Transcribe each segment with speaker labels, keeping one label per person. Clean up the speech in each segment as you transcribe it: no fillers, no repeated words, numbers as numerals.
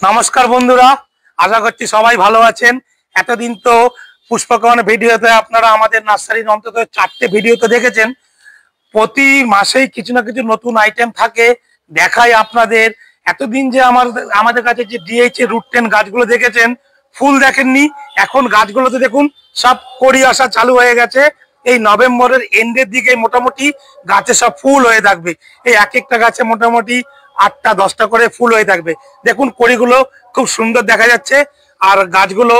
Speaker 1: নমস্কার বন্ধুরা, আশা করছি সবাই ভালো আছেন। এতদিন তো পুষ্পকরণ ভিডিওতে আপনারা আমাদের নার্সারির অন্তত 4টে ভিডিওতে দেখেছেন। প্রতি মাসেই কিছু না কিছু নতুন আইটেম থাকে, দেখাই আপনাদের। এতদিন যে আমাদের কাছে যে ডিএইচ রুট 10 গাছগুলো দেখেছেন, ফুল দেখেননি, এখন গাছগুলোতে দেখুন সব কড়ি আসা চালু হয়ে গেছে। এই নভেম্বরের এন্ডের দিকে মোটামুটি গাছে সব ফুল হয়ে থাকবে। এই এক একটা গাছে মোটামুটি 8টা 10টা করে ফুল হয়ে থাকবে। দেখুন কড়িগুলো খুব সুন্দর দেখা যাচ্ছে, আর গাছগুলো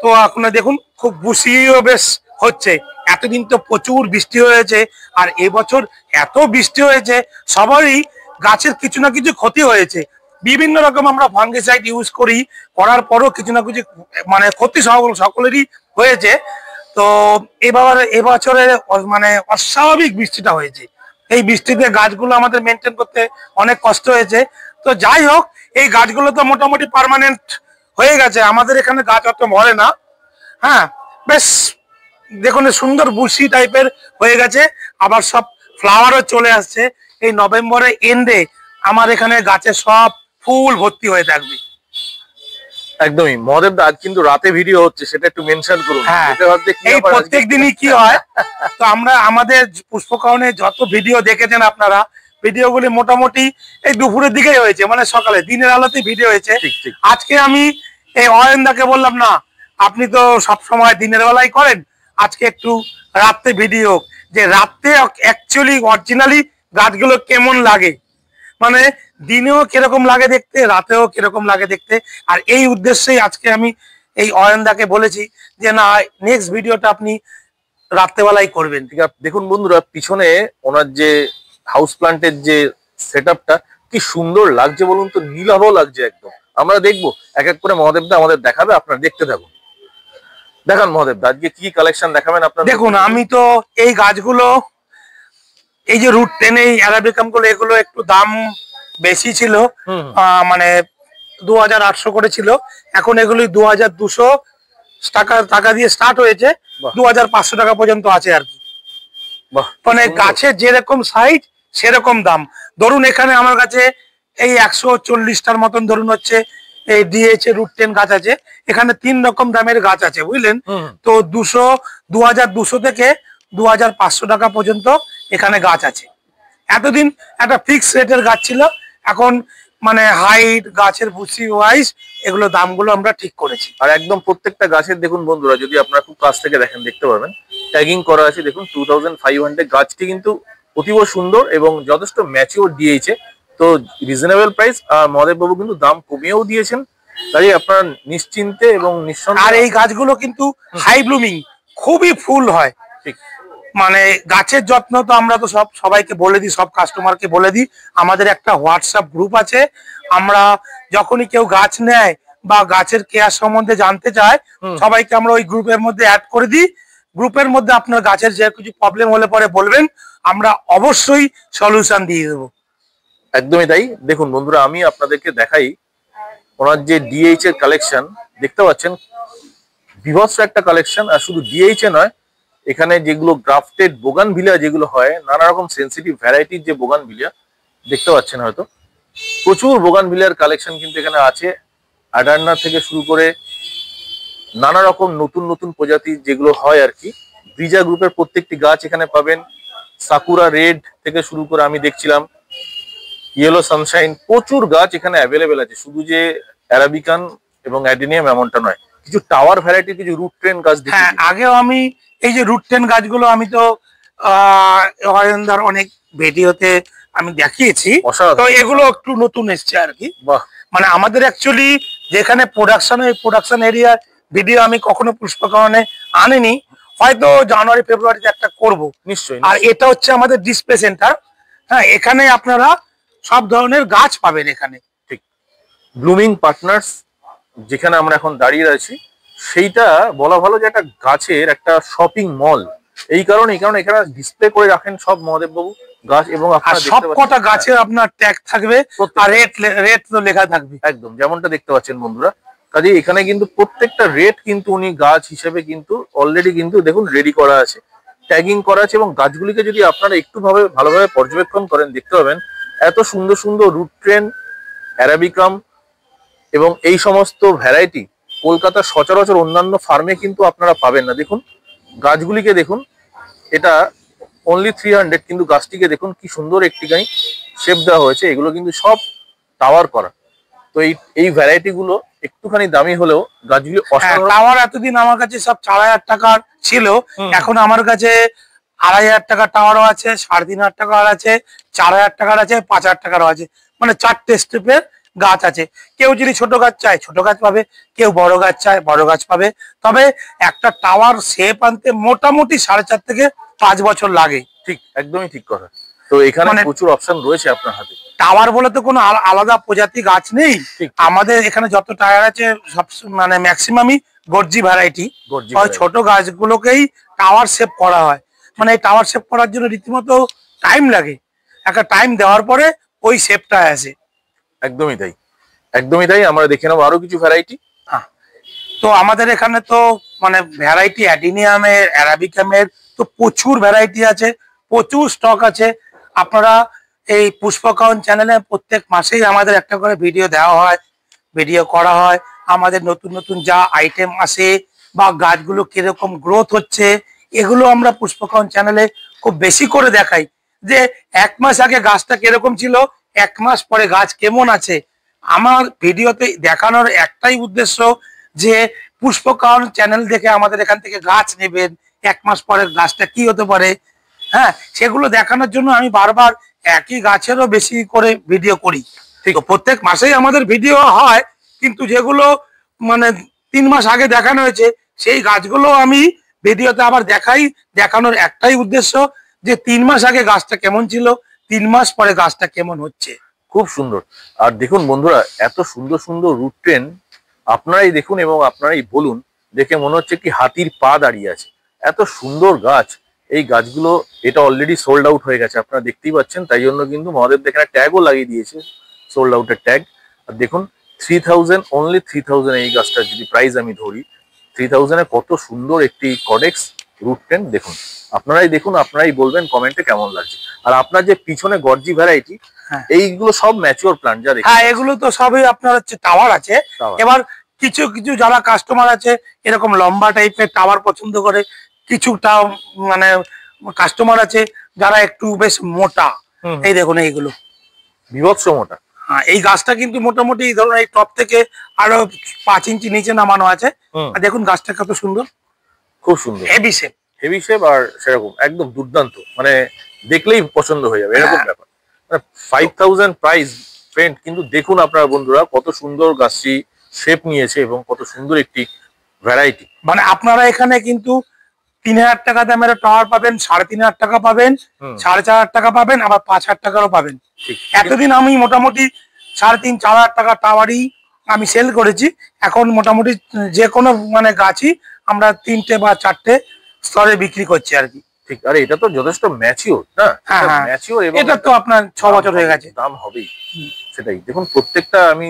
Speaker 1: তো এখন দেখুন খুব বুশিও বেশ হচ্ছে। এতদিন তো প্রচুর বৃষ্টি হয়েছে, আর এবছর এত বৃষ্টি হয়েছে সবারই গাছের কিছু না কিছু ক্ষতি হয়েছে। বিভিন্ন রকম আমরা ফাঙ্গিসাইড ইউজ করার পরও কিছু না কিছু মানে ক্ষতি সকলেরই হয়েছে। তো এবছরে মানে অস্বাভাবিক বৃষ্টিটা হয়েছে। এই বৃষ্টিতে গাছগুলো আমাদের মেনটেন করতে অনেক কষ্ট হয়েছে। তো যাই হোক, এই গাছগুলো তো মোটামুটি পার্মানেন্ট হয়ে গেছে। আমাদের এখানে গাছ অত মরে না। হ্যাঁ, বেশ দেখুন সুন্দর বুশি টাইপের হয়ে গেছে, আবার সব ফ্লাওয়ারও চলে আসছে। এই নভেম্বরের এন্ডে আমার এখানে গাছে সব ফুল ভর্তি হয়ে থাকবে।
Speaker 2: একদমই মহাদেব দা, আজ কিন্তু রাতে ভিডিও হচ্ছে, সেটা একটু মেনশন করুন।
Speaker 1: হ্যাঁ, এই প্রত্যেক দিনই কি হয়, তো আমরা আমাদের পুষ্পকরণে যত ভিডিও দেখেছেন আপনারা, ভিডিওগুলি মোটামুটি এই দুপুরের দিকেই হয়েছে, মানে সকালে দিনের আলোতে ভিডিও হয়েছে। আজকে আমি এই অয়নদাকে বললাম, না আপনি তো সব সময় দিনের বেলায় করেন, আজকে একটু রাত্রে ভিডিও, যে রাত্রে অ্যাকচুয়ালি অরিজিনালি গাছগুলো কেমন লাগে, মানে দিনেও কিরকম লাগে দেখতে, রাতেও কিরকম লাগে দেখতে। আর এই উদ্দেশ্যেই আজকে আমি এই অয়নদাকে বলেছি যে না, নেক্সট ভিডিওটা আপনি রাত্রেবেলায় করবেন।
Speaker 2: ঠিক আছে, দেখুন বন্ধুরা, পিছনে ওনার যে হাউস প্লান্টের যে সেটআপটা কি সুন্দর লাগছে বলুন তো, নীলাভ লাগছে একদম। আমরা দেখবো এক এক করে মহাদেব দা আমাদের দেখাবে, আপনারা দেখতে থাকুন। দেখান মহাদেব দা, আজকে কি কালেকশন দেখাবেন আপনারা।
Speaker 1: দেখুন, আমি তো এই গাছগুলো, এই যে রুট 10 এই অ্যারাবিকাম গুলো, এগুলো একটু দাম বেশি ছিল, মানে 2800 করে ছিল। এখন এগুলি 2200 টাকা দিয়ে স্টার্ট হয়েছে, 2500 টাকা পর্যন্ত আছে আর কি। মানে গাছের যেরকম সাইজ সেরকম দাম। ধরুন এখানে আমার কাছে এই 140টার মতন ধরুন হচ্ছে এই ডিএইচ রুট 10 গাছ আছে। এখানে 3 রকম দামের গাছ আছে, বুঝলেন তো। 2200 থেকে 2500 টাকা পর্যন্ত এখানে গাছ আছে। এতদিন একটা ফিক্স রেটের গাছ ছিল, এখন মানে হাইট, গাছের বুসি ওয়াইজ এগুলো দামগুলো আমরা ঠিক করেছি।
Speaker 2: আর একদম প্রত্যেকটা গাছের দেখুন বন্ধুরা, যদি আপনারা খুব কাছ থেকে দেখেন দেখতে পাবেন ট্যাগিং করা আছে। দেখুন 2500 গাছটি কিন্তু অতীব সুন্দর এবং যথেষ্ট ম্যাচিওর দিয়েছে, তো রিজনেবল প্রাইস। আর মহাদেব বাবু কিন্তু দাম কমিয়েও দিয়েছেন, তাই আপনারা নিশ্চিন্তে এবং নিঃসন্দেহে।
Speaker 1: আর এই গাছগুলো কিন্তু হাই ব্লুমিং, খুবই ফুল হয়।
Speaker 2: ঠিক,
Speaker 1: মানে গাছের যত্ন তো আমরা তো সবাইকে বলে দিই, সব কাস্টমারকে বলে দিই। আমাদের একটা হোয়াটসঅ্যাপ গ্রুপ আছে, আমরা যখনই কেউ গাছ নেয় বা গাছের কেয়ার সম্বন্ধে জানতে চায়, সবাইকে আমরা ওই গ্রুপের মধ্যে অ্যাড করে দিই। গ্রুপের মধ্যে আপনার গাছের যে কিছু প্রবলেম হলে পরে বলবেন, আমরা অবশ্যই সলিউশন দিয়ে দেবো।
Speaker 2: একদমই তাই। দেখুন বন্ধুরা, আমি আপনাদেরকে দেখাই ওনার যে ডিএইচ এর কালেকশন দেখতে পাচ্ছেন, বিভৎস একটা কালেকশন। আর শুধু ডিএইচ এ নয়, এখানে যেগুলো গ্রাফটেড বোগানভিলিয়া যেগুলো হয়, নানা রকম সেন্সিটিভ ভ্যারাইটির যে বোগানভিলিয়া দেখতে পাচ্ছেন হয়তো, প্রচুর বোগানভিলিয়ার কালেকশন কিন্তু এখানে আছে। আডার্না থেকে শুরু করে নানা রকম নতুন নতুন প্রজাতির যেগুলো হয় আর কি। ব্রিজা গ্রুপের প্রত্যেকটি গাছ এখানে পাবেন। সাকুরা রেড থেকে শুরু করে আমি দেখছিলাম ইয়েলো সানশাইন, প্রচুর গাছ এখানে অ্যাভেলেবেল আছে। শুধু যে অ্যারাবিকান এবং অ্যাডিনিয়াম এমনটা নয়, কিছু টাওয়ার ভ্যারাইটির কিছু রুট 10 গাছ দেখি।
Speaker 1: হ্যাঁ, আগেও আমি এই যে রুট 10 গাছগুলো আমি তো অয়নদার অনেক ভিডিওতে আমি দেখিয়েছি, তো এগুলো একটু নতুন এসছে আর কি। মানে আমাদের অ্যাকচুয়ালি যেখানে প্রোডাকশন, ওই প্রোডাকশন এরিয়ার ভিডিও আমি কখনো পুষ্পকরণে আনিনি, হয়তো জানুয়ারি ফেব্রুয়ারিতে একটা করব নিশ্চয়ই। আর এটা হচ্ছে আমাদের ডিসপ্লে সেন্টার। হ্যাঁ, এখানে আপনারা সব ধরনের গাছ পাবেন এখানে।
Speaker 2: ঠিক, ব্লুমিং পার্টনার্স যেখানে আমরা এখন দাঁড়িয়ে আছি, সেইটা বলা ভালো যে একটা গাছের একটা শপিং মল। এই কারণে এখানে ডিসপ্লে করে রাখেন সব মহাদেব বাবু গাছ, এবং
Speaker 1: সব কটা গাছের আপনার ট্যাগ থাকবে আর রেট তো লেখা থাকবে,
Speaker 2: একদম যেমনটা দেখতে পাচ্ছেন বন্ধুরা। কাজে এখানে কিন্তু প্রত্যেকটা রেট কিন্তু উনি গাছ হিসেবে কিন্তু অলরেডি কিন্তু দেখুন রেডি করা আছে, ট্যাগিং করা আছে। এবং গাছগুলিকে যদি আপনারা একটু ভালোভাবে পর্যবেক্ষণ করেন দেখতে পাবেন এত সুন্দর সুন্দর রুট 10, অ্যারাবিকাম, এবং এই সমস্ত ভ্যারাইটি কলকাতার সচরাচর অন্যান্য ফার্মে কিন্তু আপনারা পাবেন না। দেখুন গাছগুলিকে দেখুন, এটা অনলি 300, কিন্তু গাছটিকে দেখুন কি সুন্দর একটিখানি শেপ দেওয়া হয়েছে। এগুলো কিন্তু সব টাওয়ার করা। তো এই ভ্যারাইটি গুলো একটুখানি দামি হলেও গাছগুলি অসাধারণ।
Speaker 1: টাওয়ার এতদিন আমার কাছে সব 4000 টাকার ছিল, এখন আমার কাছে 2500 টাকা টাওয়ারও আছে, 3500 টাকার আছে, 4000 টাকার আছে, 5000 টাকারও আছে। মানে 4টে স্টেপের গাছ আছে। কেউ যদি ছোট গাছ চায় ছোট গাছ পাবে, কেউ বড় গাছ চায় বড় গাছ পাবে। তবে একটা টাওয়ার শেপ আনতে মোটামুটি 4.5 থেকে 5 বছর লাগে।
Speaker 2: ঠিক, একদমই ঠিক কথা। তো এখানে প্রচুর অপশন রয়েছে আপনার হাতে।
Speaker 1: টাওয়ার বলে তো কোনো আলাদা প্রজাতি গাছ নেই। আমাদের এখানে যত টায়ার আছে সব মানে ম্যাক্সিমামই গর্জি ভ্যারাইটি। ছোট গাছগুলোকেই টাওয়ার শেপ করা হয়। মানে এই টাওয়ার শেপ করার জন্য রীতিমতো টাইম লাগে। একটা টাইম দেওয়ার পরে ওই শেপটা আসে।
Speaker 2: একদমই তাই, একদমই তাই। আমরা দেখে নেবো আরো কিছু ভ্যারাইটি।
Speaker 1: হ্যাঁ, তো আমাদের এখানে তো মানে ভ্যারাইটি অ্যাডিনিয়ামের, অ্যারাবিকামের তো প্রচুর ভ্যারাইটি আছে, প্রচুর স্টক আছে। আপনারা এই পুষ্পকাউন চ্যানেলে প্রত্যেক মাসেই আমাদের একটা করে ভিডিও দেওয়া হয়, ভিডিও করা হয়। আমাদের নতুন নতুন যা আইটেম আসে বা গাছগুলো কিরকম গ্রোথ হচ্ছে, এগুলো আমরা পুষ্পকাউন চ্যানেলে খুব বেশি করে দেখাই। যে 1 মাস আগে গাছটা কিরকম ছিল, 1 মাস পরে গাছ কেমন আছে। আমার ভিডিওতে দেখানোর একটাই উদ্দেশ্য যে পুষ্পকাউন চ্যানেল দেখে আমাদের এখান থেকে গাছ নেবেন, 1 মাস পরে গাছটা কি হতে পারে। হ্যাঁ, সেগুলো দেখানোর জন্য আমি বারবার একই গাছেরও বেশি করে ভিডিও করি। ঠিক, প্রত্যেক মাসেই আমাদের ভিডিও হয়, কিন্তু যেগুলো মানে 3 মাস আগে দেখানো হয়েছে সেই গাছগুলো আমি ভিডিওতে আবার দেখাই। দেখানোর একটাই উদ্দেশ্য যে 3 মাস আগে গাছটা কেমন ছিল, 3 মাস পরে গাছটা কেমন হচ্ছে।
Speaker 2: খুব সুন্দর। আর দেখুন বন্ধুরা, এত সুন্দর সুন্দর রুট ট্রেন আপনারাই দেখুন এবং আপনারাই বলুন, দেখে মনে হচ্ছে কি হাতির পা দাঁড়িয়ে আছে। এত সুন্দর গাছ। এই গাছগুলো এটা অলরেডি সোল্ড আউট হয়ে গেছে, আপনারা দেখতেই পাচ্ছেন। তাই জন্য কিন্তু মহাদেব এখানে ট্যাগও লাগিয়ে দিয়েছে, সোল্ড আউটের ট্যাগ। আর দেখুন 3000, অনলি 3000 এই গাছটার যদি প্রাইস আমি ধরি, 3000-এ কত সুন্দর একটি কডেক্স রুট ট্রেন। দেখুন, আপনারাই দেখুন, আপনারাই বলবেন কমেন্টে কেমন লাগছে। আর আপনার যে পিছনে গর্জি ভ্যারাইটি, এইগুলো সব ম্যাচিওর প্লান্ট যা দেখুন।
Speaker 1: হ্যাঁ, এগুলো তো সবই আপনার হচ্ছে টাওয়ার আছে। এবার কিছু কিছু যারা কাস্টমার আছে এরকম লম্বা টাইপের টাওয়ার পছন্দ করে, কিছুটা মানে কাস্টমার আছে যারা একটু বেশ মোটা। এই দেখুন এইগুলো
Speaker 2: বিভৎস মোটা।
Speaker 1: হ্যাঁ, এই গাছটা কিন্তু মোটামুটি ধরুন এই টপ থেকে আরো 5 ইঞ্চি নিচে নামানো আছে। আর দেখুন গাছটা কত সুন্দর,
Speaker 2: খুব সুন্দর,
Speaker 1: হেভি শেপ,
Speaker 2: হেভি শেপ। আর সেরকম একদম দুর্দান্ত, মানে দেখলেই পছন্দ হয়ে যাবে এরকম ব্যাপার। 5000 প্রাইস ফ্রেন্ড, কিন্তু দেখুন আপনারা বন্ধুরা কত সুন্দর গাছটি শেপ নিয়েছে এবং কত সুন্দর একটি ভ্যারাইটি।
Speaker 1: মানে আপনারা এখানে কিন্তু 3000 টাকা দামের টাওয়ার পাবেন, 3500 টাকা পাবেন, 4500 টাকা পাবেন, আবার 5000 টাকারও পাবেন। এতদিন আমি মোটামুটি 3500-4000 টাকা টাওয়ারই আমি সেল করেছি। এখন মোটামুটি যে কোনো মানে গাছই আমরা 3টে বা 4টে স্তরে বিক্রি করছি আর কি।
Speaker 2: ঠিক, আরে এটা তো যথেষ্ট ম্যাচিওর না?
Speaker 1: হ্যাঁ, ম্যাচিওর, এবং এটা তো আপনার 6 বছর হয়ে গেছে,
Speaker 2: দাম হবেই। সেটাই দেখুন, প্রত্যেকটা আমি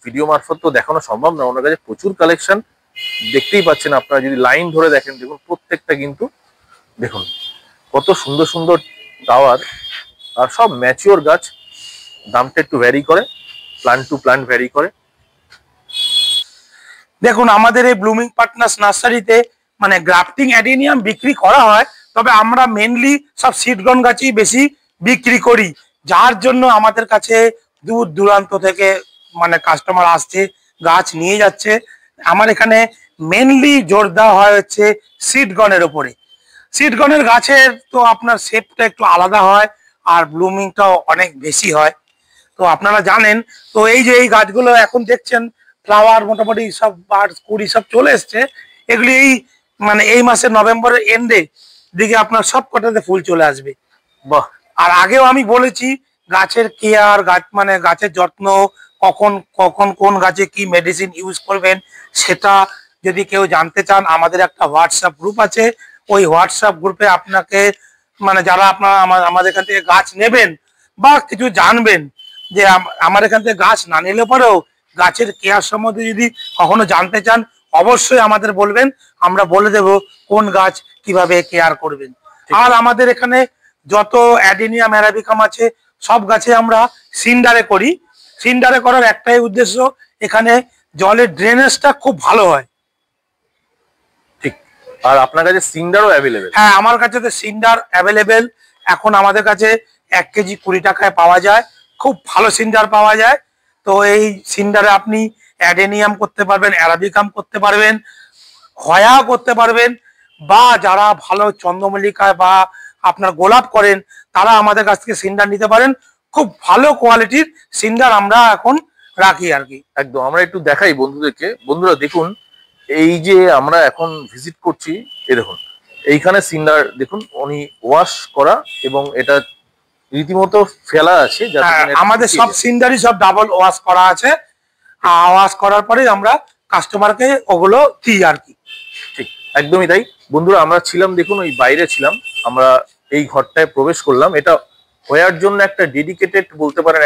Speaker 2: ভিডিও মারফত তো দেখানো সম্ভব না, ওনার কাছে প্রচুর কালেকশন। দেখতেই পাচ্ছেন আপনারা, যদি লাইন ধরে দেখেন দেখুন প্রত্যেকটা কিন্তু দেখুন কত সুন্দর সুন্দর টাওয়ার। আর সব ম্যাচিওর গাছ, দামটা একটু ভ্যারি করে, প্লান্ট টু প্লান্ট ভ্যারি করে।
Speaker 1: দেখুন আমাদের এই ব্লুমিং পার্টনার্স নার্সারিতে মানে গ্রাফটিং অ্যাডিনিয়াম বিক্রি করা হয়, তবে আমরা মেনলি সব সিডগন গাছই বেশি বিক্রি করি, যার জন্য আমাদের কাছে দূর দূরান্ত থেকে মানে কাস্টমার আসছে, গাছ নিয়ে যাচ্ছে। আমার এখানে মেনলি জোর দেওয়া হয় হচ্ছে সিডগনের ওপরে। সিডগনের গাছের তো আপনার শেপটা একটু আলাদা হয় আর ব্লুমিংটাও অনেক বেশি হয়, তো আপনারা জানেন। তো এই যে এই গাছগুলো এখন দেখছেন ফ্লাওয়ার মোটামুটি সব 20 সব চলে এসছে, এগুলি এই মানে এই মাসের নভেম্বরের এন্ডে দিকে আপনার সব কটাতে ফুল চলে আসবে।
Speaker 2: বাহ!
Speaker 1: আর আগেও আমি বলেছি গাছের কেয়ার, গাছ মানে গাছের যত্ন, কখন কখন কোন গাছে কি মেডিসিন ইউজ করবেন, সেটা যদি কেউ জানতে চান আমাদের একটা হোয়াটসঅ্যাপ গ্রুপ আছে। ওই হোয়াটসঅ্যাপ গ্রুপে আপনাকে মানে যারা আপনারা আমাদের এখান থেকে গাছ নেবেন বা কিছু জানবেন, যে আমার এখান থেকে গাছ না নিলে পরেও গাছের কেয়ার সম্বন্ধে যদি কখনো জানতে চান অবশ্যই আমাদের বলবেন, আমরা বলে দেব কোন গাছ কিভাবে কেয়ার করবেন। আর আমাদের এখানে যত অ্যাডিনিয়াম অ্যারাবিকাম আছে সব গাছে আমরা সিন্ডারে করি। সিন্ডারে করার একটাই উদ্দেশ্য, এখানে জলের ড্রেনেজটা খুব ভালো হয়।
Speaker 2: ঠিক। আর আপনার কাছে সিন্ডারও অ্যাভেলেবেল?
Speaker 1: হ্যাঁ, আমার কাছে তো সিন্ডার অ্যাভেলেবেল। এখন আমাদের কাছে 1 কেজি 20 টাকায় পাওয়া যায়, খুব ভালো সিন্ডার পাওয়া যায়। তো এই সিন্ডারে আপনি অ্যাডেনিয়াম করতে পারবেন, অ্যারাবিকাম করতে পারবেন, হয়া করতে পারবেন, বা যারা ভালো চন্দ্রমল্লিকা বা আপনার গোলাপ করেন তারা আমাদের কাছ থেকে সিন্ডার নিতে পারেন। খুব ভালো কোয়ালিটির সিন্ডার আমরা এখন রাখি আর কি।
Speaker 2: একদম, আমরা একটু দেখাই বন্ধুদেরকে। বন্ধুরা দেখুন, এই যে আমরা এখন ভিজিট করছি, এই দেখুন এইখানে সিন্ডার দেখুন উনি ওয়াশ করা, এবং এটা রীতিমতো ফেলা আছে।
Speaker 1: আমাদের সব সিন্ডারই সব ডাবল ওয়াশ করা আছে, ওয়াশ করার পরে আমরা কাস্টমারকে ওগুলো দিই আর কি।
Speaker 2: ঠিক, একদমই তাই। বন্ধুরা আমরা ছিলাম, দেখুন ওই বাইরে ছিলাম, আমরা এই ঘরটায় প্রবেশ করলাম। এটা হওয়ার জন্য একটা ডেডিকেটেড বলতে পারেন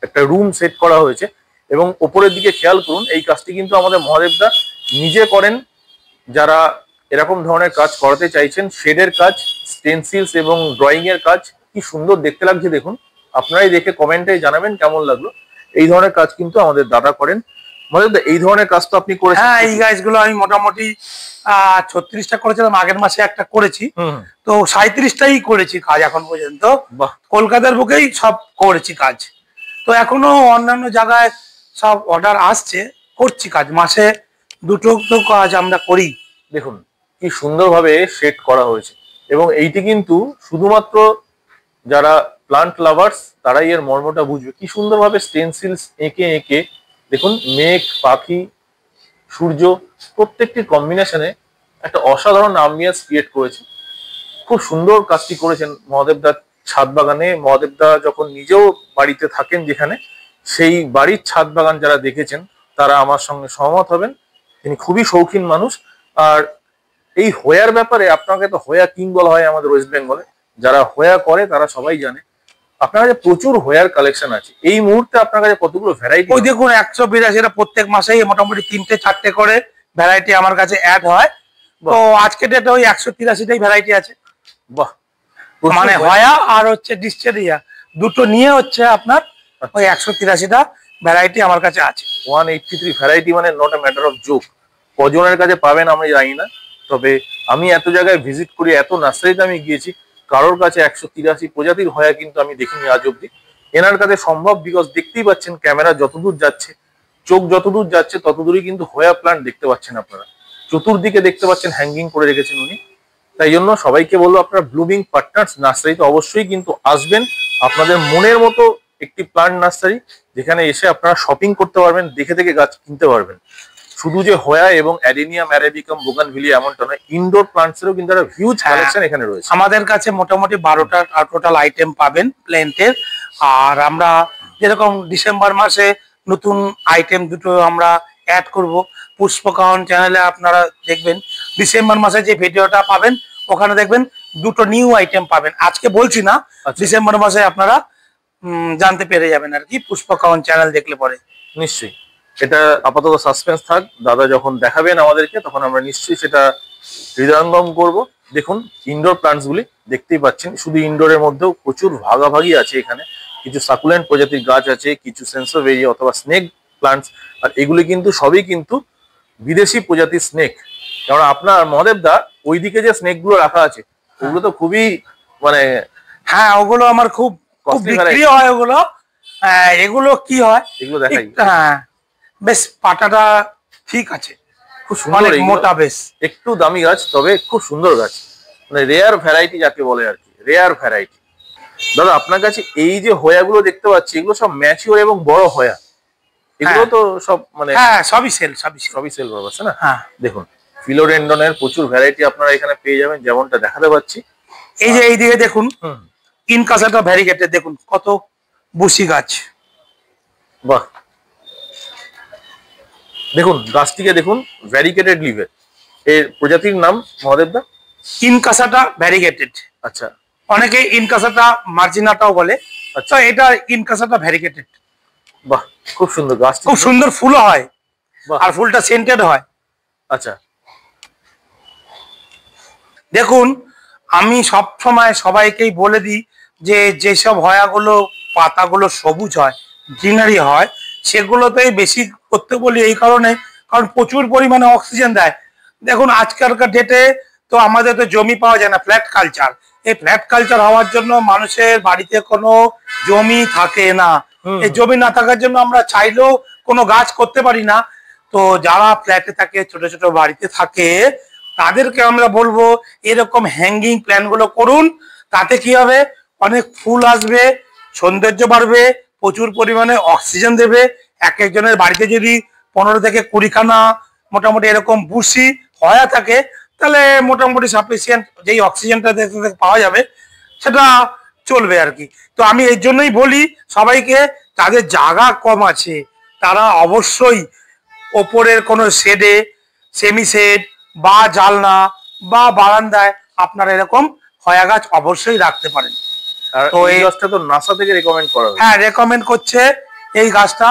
Speaker 2: একটা রুম সেট করা হয়েছে, এবং ওপরের দিকে খেয়াল করুন, এই কাজটি কিন্তু আমাদের মহাদেবদা নিজে করেন। যারা এরকম ধরনের কাজ করাতে চাইছেন, শেডের কাজ, স্টেনসিলস এবং ড্রয়িং এর কাজ, কি সুন্দর দেখতে লাগছে দেখুন। আপনারাই দেখে কমেন্টে জানাবেন কেমন লাগলো। এই ধরনের কাজ কিন্তু আমাদের দাদা করেন। মহাদেবদা, এই ধরনের কাজ তো আপনি করেছেন?
Speaker 1: হ্যাঁ, এই গাছগুলো আমি মোটামুটি 36টা করেছিলাম, আগের মাসে একটা করেছি, তো 37টাই করেছি কাজ এখন পর্যন্ত। কলকাতার বুকেই সব করেছি কাজ। তো এখনো অন্যান্য জায়গায় সব অর্ডার আসছে, করছি কাজ, মাসে 2টো তো কাজ আমরা করি।
Speaker 2: দেখুন কি সুন্দরভাবে সেট করা হয়েছে, এবং এইটি কিন্তু শুধুমাত্র যারা প্লান্ট লাভার্স তারাই এর মর্মটা বুঝবে। কি সুন্দরভাবে স্টেনসিলস এঁকে এঁকে দেখুন, মেঘ, পাখি, সূর্য প্রত্যেকটি কম্বিনেশনে একটা অসাধারণ আম্বিয়েন্স ক্রিয়েট করেছে। খুব সুন্দর কাজটি করেছেন মহাদেবদার ছাদ বাগানে। মহাদেবদা যখন নিজেও বাড়িতে থাকেন যেখানে, সেই বাড়ির ছাদ বাগান যারা দেখেছেন তারা আমার সঙ্গে সহমত হবেন, তিনি খুবই শৌখিন মানুষ। আর এই হোয়ার ব্যাপারে, আপনাকে তো হোয়া কিং বলা হয় আমাদের ওয়েস্ট বেঙ্গলে, যারা হোয়া করে তারা সবাই জানে। আপনার কাছে প্রচুর হোয়ার কালেকশন আছে। এই মুহূর্তে আপনার কাছে কতগুলো ভ্যারাইটি?
Speaker 1: ওই দেখুন 182টা প্রত্যেক মাসেই মোটামুটি 3টে-4টে করে ভ্যারাইটি আমার কাছে অ্যাড হয়। তো আজকে ডেটে ওই 183টাই ভ্যারাইটি আছে।
Speaker 2: বাহ,
Speaker 1: মানে হয়া আর হচ্ছে ডিস্টেরিয়া দুটো নিয়ে হচ্ছে আপনার ওই 183টা ভ্যারাইটি আমার কাছে আছে।
Speaker 2: 183 ভ্যারাইটি মানে not a matter of joke. কজনের কাছে পাবেন আমি জানি না, তবে আমি এত জায়গায় ভিজিট করি, এত নার্সারিতে আমি গিয়েছি, কারোর কাছে 183 প্রজাতির হয়া কিন্তু আমি দেখিনি আজ অব্দি। এনার কাছে সম্ভব, বিকজ দেখতেই পাচ্ছেন ক্যামেরা যতদূর যাচ্ছে, চোখ যতদূর যাচ্ছে ততদূরই কিন্তু হয়া প্লান্ট দেখতে পাচ্ছেন আপনারা। চতুর্দিকে দেখতে পাচ্ছেন হ্যাঙ্গিং করে রেখেছেন উনি। তাই জন্য সবাইকে বলবো, আপনারা ব্লুমিং পার্টনার্স নার্সারিতে অবশ্যই কিন্তু আসবেন। আপনাদের মনের মতো একটি প্লান্ট নার্সারি, যেখানে এসে আপনারা শপিং করতে পারবেন, দেখে দেখে গাছ কিনতে পারবেন। শুধু যে হোয়া এবং অ্যাডেনিয়াম, অ্যারাবিকাম, বোগানভিলিয়া এমনটা নয়, ইনডোর প্লান্টসেরও কিন্তু একটা হিউজ কালেকশন এখানে রয়েছে।
Speaker 1: আমাদের কাছে মোটামুটি 12টা টোটাল আইটেম পাবেন প্ল্যান্টের। আর আমরা যেরকম ডিসেম্বর মাসে নতুন আইটেম দুটো আমরা অ্যাড করব, পুষ্পকাহন চ্যানেলে আপনারা দেখবেন ডিসেম্বর মাসে যে ভিডিওটা পাবেন ওখানে দেখবেন 2টো নিউ আইটেম পাবেন। আজকে বলছি না, ডিসেম্বর মাসে আপনারা জানতে পেরে যাবেন আর কি, পুষ্পকাহন চ্যানেল দেখলে পরে।
Speaker 2: নিশ্চয়ই, এটা আপাতত সাসপেন্স থাক। দাদা যখন দেখাবেন আমাদেরকে তখন আমরা নিশ্চয়ই সেটা হৃদয়ঙ্গম করব। দেখুন ইনডোর প্লান্টস গুলি দেখতেই পাচ্ছেন, শুধু ইনডোরের মধ্যেও প্রচুর ভাগাভাগি আছে। এখানে কিছু সাকুলেন্ট প্রজাতির গাছ আছে, কিছু সেন্সোভেরিয়া অথবা স্নেক প্লান্টস, আর এগুলি কিন্তু সবই কিন্তু বিদেশি প্রজাতির স্নেক। কারণ আপনার মহাদেবদা ওইদিকে যে স্নেক গুলো রাখা আছে ওগুলো তো খুবই মানে,
Speaker 1: হ্যাঁ ওগুলো আমার খুব বিক্রি হয় ওগুলো। এগুলো কি হয়,
Speaker 2: এগুলো দেখাই।
Speaker 1: হ্যাঁ বেশ পাতাটা ঠিক আছে,
Speaker 2: খুব সুন্দর,
Speaker 1: মোটা, বেশ
Speaker 2: একটু দামি গাছ, তবে খুব সুন্দর গাছ, মানে রেয়ার ভ্যারাইটি যাকে বলে আর কি, রেয়ার ভ্যারাইটি। দাদা আপনার কাছে এই যে হোয়াগুলো দেখতে পাচ্ছি, এগুলো সব ম্যাচিওর এবং বড় হোয়া, এগুলো তো সব মানে
Speaker 1: সবই সেল
Speaker 2: পারপাস না? হ্যাঁ, দেখুন ফিলোডেন্ডনের প্রচুর ভ্যারাইটি আপনারা এখানে পেয়ে যাবেন, যেমনটা দেখাতে পাচ্ছি।
Speaker 1: এই যে এইদিকে দেখুন ইনকাসাটা ভ্যারিগেটেড, দেখুন কত বুশি গাছ।
Speaker 2: বাহ, দেখুন গাছটিকে দেখুন, ভ্যারিগেটেড লিভের। এর প্রজাতির নাম মহাদেবদা?
Speaker 1: ইনকাসাটা ভ্যারিগেটেড।
Speaker 2: আচ্ছা,
Speaker 1: অনেকে ইনকাসাটা মার্জিনাটাও বলে। আচ্ছা, এটা ইনকাসাটা ভ্যারিগেটেড।
Speaker 2: বাহ, খুব সুন্দর গাছ,
Speaker 1: খুব সুন্দর ফুলও হয়, আর ফুলটা সেন্টেড হয়।
Speaker 2: আচ্ছা,
Speaker 1: দেখুন আমি সব সময় সবাইকেই বলে দিই যে যেসব হয়াগুলো পাতাগুলো সবুজ হয়, গ্রিনারি হয়, সেগুলোতেই বেশি করতে বলি এই কারণে, কারণ প্রচুর পরিমাণে অক্সিজেন দেয়। দেখুন আজকালকার ডেটে তো আমাদের তো জমি পাওয়া যায় না, ফ্ল্যাট কালচার। এই ফ্ল্যাট কালচার হওয়ার জন্য মানুষের বাড়িতে কোনো জমি থাকে না। এই জমি না থাকার জন্য আমরা চাইলেও কোনো গাছ করতে পারি না। তো যারা ফ্ল্যাটে থাকে, ছোট ছোট বাড়িতে থাকে, তাদেরকে আমরা বলবো এরকম হ্যাঙ্গিং প্ল্যান গুলো করুন। তাতে কি হবে, অনেক ফুল আসবে, সৌন্দর্য বাড়বে, প্রচুর পরিমাণে অক্সিজেন দেবে। এক একজনের বাড়িতে যদি 15 থেকে 20 খানা মোটামুটি এরকম বুসি হয়া থাকে, তাহলে মোটামুটি সাফিসিয়েন্ট যেই অক্সিজেনটা পাওয়া যাবে সেটা চলবে আর কি। তো আমি এই জন্যই বলি সবাইকে, যাদের জায়গা কম আছে তারা অবশ্যই ওপরের কোনো শেডে, সেমি শেড বা জালনা বা বারান্দায় আপনারা এরকম হয়া গাছ অবশ্যই রাখতে পারেন।
Speaker 2: তো এই গাছটা তো নাসা থেকে রেকমেন্ড করা হয়েছে।
Speaker 1: হ্যাঁ, রেকমেন্ড করছে এই গাছটা।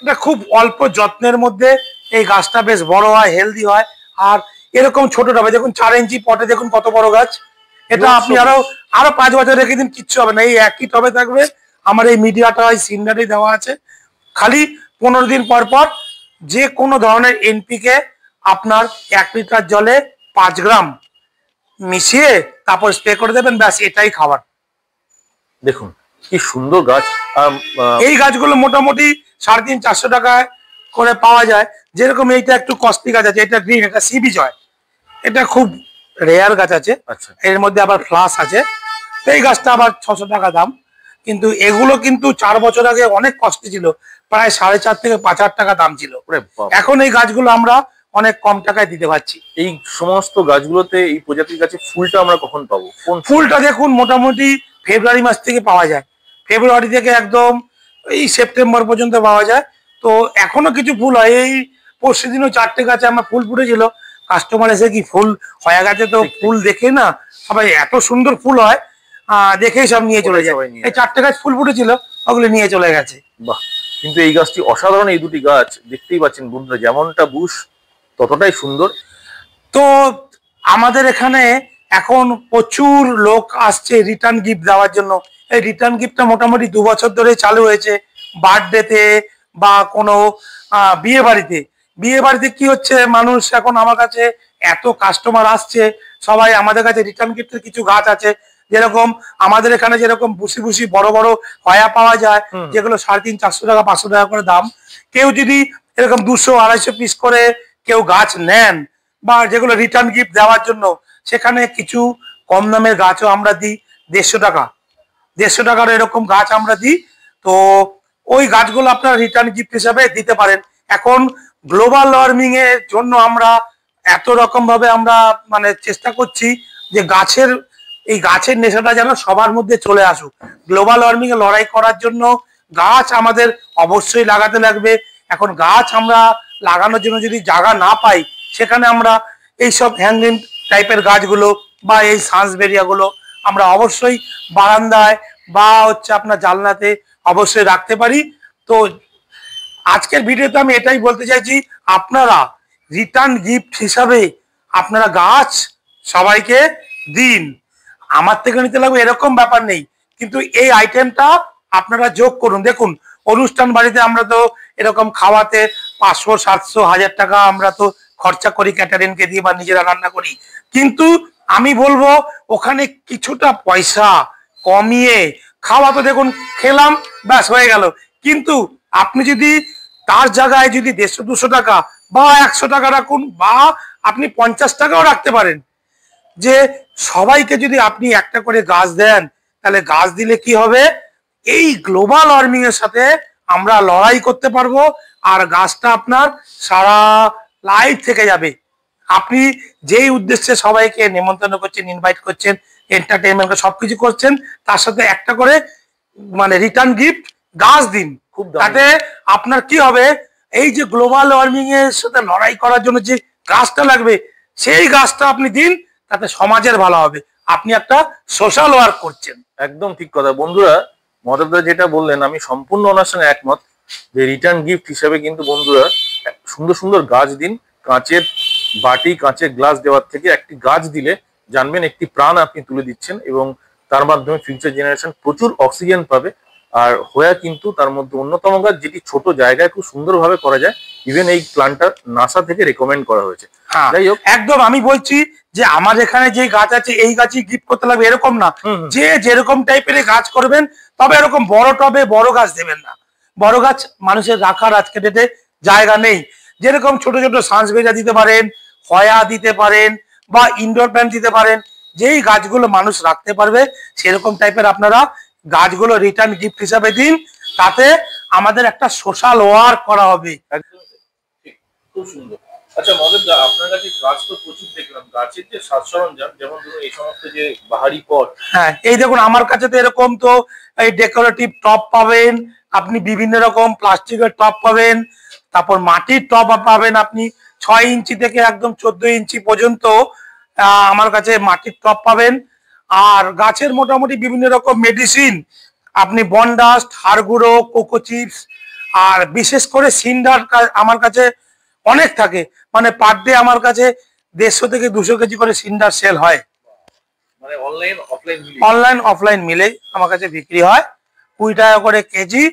Speaker 1: এটা খুব অল্প যত্নের মধ্যে এই গাছটা বেশ বড় হয়, হেলদি হয়। আর এরকম ছোট টবে দেখুন, 4 ইঞ্চি পটে দেখুন কত বড় গাছ। এটা আপনি আরো 5 বছর রেখে দিন, কিচ্ছু হবে না, এই একই টবে থাকবে। আমার এই মিডিয়াটা সিনারি দেওয়া আছে, খালি 15 দিন পর পর যে কোনো ধরনের এনপিকে আপনার 1 লিটার জলে 5 গ্রাম মিশিয়ে তারপর স্প্রে করে দেবেন, ব্যাস এটাই খাবার।
Speaker 2: দেখুন কি সুন্দর গাছ।
Speaker 1: এই গাছগুলো মোটামুটি 350-400 টাকায় করে পাওয়া যায়। যেরকম এইটা একটু কস্টলি গাছ আছে, এটা গ্রিন, এটা সি বিজয়, এটা খুব রেয়ার গাছ আছে।
Speaker 2: আচ্ছা,
Speaker 1: এর মধ্যে আবার ফ্লাস আছে। এই গাছটা আবার 600 টাকা দাম। কিন্তু এগুলো কিন্তু 4 বছর আগে অনেক কস্টলি ছিল, প্রায় 4.5 থেকে 5,000 টাকা দাম ছিল। এখন এই গাছগুলো আমরা অনেক কম টাকায় দিতে পারছি।
Speaker 2: এই সমস্ত গাছগুলোতে এই প্রজাতির গাছে ফুলটা আমরা কখন পাবো?
Speaker 1: ফুলটা দেখুন মোটামুটি ফেব্রুয়ারি মাস থেকে পাওয়া যায়। ফেব্রুয়ারি থেকে একদম এই সেপ্টেম্বর পর্যন্ত পাওয়া যায়। তো এখনো কিছু ফুল হয়। এই পরশু দিনও 4টে গাছে আমার ফুল ফুটেছিল। কাস্টমার এসে কি ফুল হয়ে গেছে, তো ফুল দেখে না সবাই এত সুন্দর ফুল হয় দেখেই সব নিয়ে চলে যায়। এই 4টে গাছ ফুল ফুটেছিল, ওগুলো নিয়ে চলে গেছে।
Speaker 2: বাহ, কিন্তু এই গাছটি অসাধারণ। এই দুটি গাছ দেখতেই পাচ্ছেন বন্ধুরা, যেমনটা বুশ ততটাই সুন্দর।
Speaker 1: তো আমাদের এখানে এখন প্রচুর লোক আসছে রিটার্ন গিফট দেওয়ার জন্য। এই রিটার্ন গিফটটা মোটামুটি 2 বছর ধরে চালু হয়েছে। বার্থডেতে বা কোনো বিয়ে বাড়িতে কি হচ্ছে, মানুষ এখন আমার কাছে এত কাস্টমার আসছে, সবাই আমাদের কাছে রিটার্ন গিফটের কিছু গাছ আছে। যেরকম আমাদের এখানে যেরকম বুসি বুসি বড় বড় হয়া পাওয়া যায়, যেগুলো 350-400 টাকা 500 টাকা করে দাম। কেউ যদি এরকম 200-250 পিস করে কেউ গাছ নেন, বা যেগুলো রিটার্ন গিফট দেওয়ার জন্য, সেখানে কিছু কম দামের গাছও আমরা দিই। 150 টাকার এরকম গাছ আমরা দিই। তো ওই গাছগুলো আপনারা রিটার্ন গিফট হিসাবে দিতে পারেন। এখন গ্লোবাল ওয়ার্মিং এর জন্য আমরা এত রকম ভাবে আমরা মানে চেষ্টা করছি যে গাছের নেশাটা যেন সবার মধ্যে চলে আসুক। গ্লোবাল ওয়ার্মিং এ লড়াই করার জন্য গাছ আমাদের অবশ্যই লাগাতে লাগবে। এখন গাছ আমরা লাগানোর জন্য যদি জায়গা না পাই, সেখানে আমরা এইসব হ্যাঙ্গিং টাইপের গাছগুলো বা এই সানসবেরিয়াগুলো আমরা অবশ্যই বারান্দায় বা হচ্ছে আপনার জানলাতে অবশ্যই রাখতে পারি। তো আজকের ভিডিওতে আমি এটাই বলতে চাইছি, আপনারা রিটার্ন গিফট হিসাবে আপনারা গাছ সবাইকে দিন। আমার থেকে নিতে লাগবে এরকম ব্যাপার নেই, কিন্তু এই আইটেমটা আপনারা যোগ করুন। দেখুন অনুষ্ঠান বাড়িতে আমরা তো এরকম খাওয়াতে 500-700-1000 টাকা আমরা তো খরচা করি ক্যাটারিংকে দিয়ে বা নিজেরা রান্না করি। কিন্তু আমি বলবো ওখানে কিছুটা পয়সা কমিয়ে খাওয়া, তো দেখুন খেলাম ব্যাস হয়ে গেল। কিন্তু আপনি যদি তার জায়গায় যদি 150-200 টাকা বা 100 টাকা রাখুন, বা আপনি 50 টাকাও রাখতে পারেন, যে সবাইকে যদি আপনি একটা করে গাছ দেন, তাহলে গাছ দিলে কি হবে, এই গ্লোবাল ওয়ার্মিং এর সাথে আমরা লড়াই করতে পারবো। আর গাছটা আপনার সারা লাইফ থেকে যাবে। আপনি যেই উদ্দেশ্যে সবাইকে নেমন্তন্ন করছেন, ইনভাইট করছেন, এন্টারটেইনমেন্ট সবকিছু করছেন, তার সাথে একটা করে মানে রিটার্ন গিফট গাছ দিন। খুব তাতে আপনার কি হবে, এই যে গ্লোবাল ওয়ার্মিং এর সাথে লড়াই করার জন্য যে গাছটা লাগবে, সেই গাছটা আপনি দিন, তাতে সমাজের ভালো হবে। আপনি একটা সোশ্যাল ওয়ার্ক করছেন।
Speaker 2: একদম ঠিক কথা বন্ধুরা, মদবদা যেটা বললেন আমি সম্পূর্ণ ওনার সঙ্গে একমত, যে রিটার্ন গিফট হিসেবে কিন্তু বন্ধুরা সুন্দর সুন্দর গাছ দিন। কাঁচের বাটি, কাঁচের গ্লাস দেওয়ার থেকে একটি গাছ দিলে জানবেন একটি প্রাণ আপনি তুলে দিচ্ছেন, এবং তার মাধ্যমে ফিউচার জেনারেশন প্রচুর অক্সিজেন পাবে। আর হোয়া কিন্তু তার মধ্যে অন্যতম গাছ, যেটি ছোট জায়গায় খুব সুন্দরভাবে করা যায়। ইভেন এই প্ল্যান্টটা নাসা থেকে রেকমেন্ড করা হয়েছে।
Speaker 1: হ্যাঁ
Speaker 2: যাই হোক,
Speaker 1: একদম আমি বলছি যে আমার এখানে যে গাছ আছে এই গাছই গিফট করতে লাগবে এরকম না, যে যেরকম টাইপের গাছ করবেন, তবে এরকম বড় টবে বড় গাছ দেবেন না। বড় গাছ মানুষের রাখার আজকে ডেটে জায়গা নেই। যেরকম ছোট ছোট সাঁঝবেজা দিতে পারেন, হয়া দিতে পারেন, বা ইনডোর প্ল্যান্ট দিতে পারেন, যেই গাছগুলো মানুষ রাখতে পারবে সেরকম টাইপের আপনারা গাছগুলো রিটার্ন গিফট হিসাবে দিন। তাতে আমাদের একটা সোশ্যাল ওয়ার্ক করা হবে।
Speaker 2: একদম ঠিক, খুব সুন্দর। আচ্ছা মদন দা, আপনার কাছে গাছ তো প্রচুর দেখলাম, গাছের যে সাজ সরঞ্জাম, যেমন ধরুন এই সমস্ত যে বাহারি পট।
Speaker 1: হ্যাঁ এই দেখুন আমার কাছে তো এরকম তো এই ডেকোরেটিভ টপ পাবেন, আপনি বিভিন্ন রকম প্লাস্টিকের টপ পাবেন, তারপর মাটির টপ পাবেন, আপনি 6 ইঞ্চি থেকে একদম 14 ইঞ্চি পর্যন্ত আমার কাছে মাটির টপ পাবেন। আর গাছের মোটামুটি বিভিন্ন রকম মেডিসিন, আপনি বনডাস্ট, হাড়গুঁড়ো, কোকো চিপস, আর বিশেষ করে সিন্ডার আমার কাছে অনেক থাকে। মানে পার ডে আমার কাছে 150 থেকে 200 কেজি করে সিন্ডার সেল হয়।
Speaker 2: মানে অনলাইন অফলাইন মিলিয়ে?
Speaker 1: অনলাইন অফলাইন মিলে আমার কাছে বিক্রি হয়, 20 টাকা করে কেজি।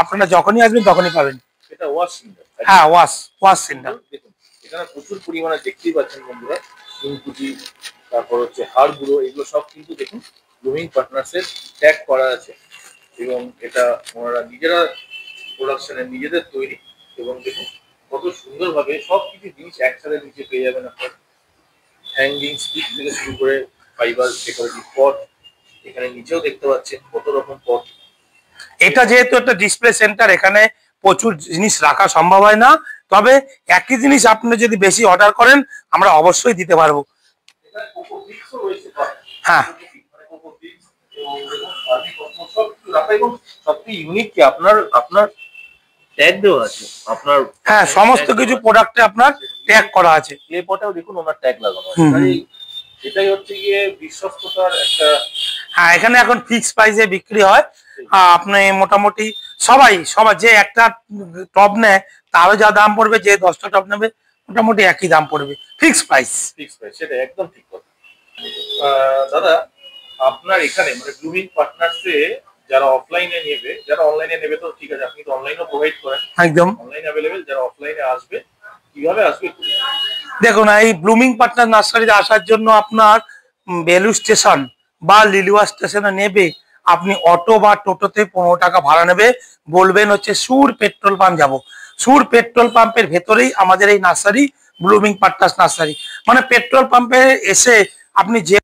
Speaker 1: আপনারা যখনই আসবেন তখনই পাবেন।
Speaker 2: এটা ওয়াশ সিন্ডার?
Speaker 1: হ্যাঁ ওয়াশ সিন্ডার।
Speaker 2: দেখুন এখানে প্রচুর পরিমাণে দেখতেই পাচ্ছেন বন্ধুরা, ইনকুটি, তারপর হচ্ছে হাড় গুঁড়ো, এগুলো সব কিন্তু দেখুন ব্লুমিং পার্টনার্সের ট্যাগ করা আছে। এবং এটা ওনারা নিজেরা প্রোডাকশনের নিজেদের তৈরি। এবং দেখুন কত সুন্দরভাবে সব কিছু জিনিস একসাথে নিচে পেয়ে যাবেন আপনার। হ্যাঙ্গিং স্টিক থেকে শুরু করে ফাইবার ডেকোরেটিভ পট, এখানে নিচেও দেখতে পাচ্ছেন কত রকম পট।
Speaker 1: এটা যেহেতু একটা ডিসপ্লে সেন্টার, এখানে প্রচুর জিনিস রাখা সম্ভব হয় না, তবে একই জিনিস আপনি যদি বেশি অর্ডার করেন আমরা অবশ্যই দিতে পারবো। হ্যাঁ হ্যাঁ সমস্ত কিছু প্রোডাক্টে আপনার ট্যাগ করা আছে।
Speaker 2: ক্লে পটেও দেখুন ওনার ট্যাগ লাগানো আছে। এটাই হচ্ছে গিয়ে বিশ্বস্ততার একটা।
Speaker 1: হ্যাঁ এখানে এখন ফিক্স প্রাইসে বিক্রি হয়। আপনি মোটামুটি সবাই যে একটা টব নেয় তারও যা দাম পড়বে, যে 10টা টব নেবে মোটামুটি একই দাম পড়বে, ফিক্স প্রাইস।
Speaker 2: সেটা একদম ঠিক কথা। দাদা আপনার এখানে মানে ব্লুমিং পার্টনার্সে যারা অফলাইনে নেবে, যারা অনলাইনে নেবে তো ঠিক আছে, আপনি তো অনলাইনেও প্রোভাইড করেন?
Speaker 1: একদম
Speaker 2: অনলাইন অ্যাভেলেবেল। যারা অফলাইনে আসবে কিভাবে আসবে?
Speaker 1: দেখুন এই ব্লুমিং পার্টনার নার্সারিতে আসার জন্য আপনার বেলু স্টেশন বা লিলুয়া স্টেশনে নেবে, আপনি অটো বা টোটোতে 15 টাকা ভাড়া নেবে। বলবেন হচ্ছে সুর পেট্রোল পাম্প যাব। সুর পেট্রোল পাম্পের ভেতরেই আমাদের এই নার্সারি, ব্লুমিং পার্টনার্স নার্সারি। মানে পেট্রোল পাম্পে এসে আপনি যে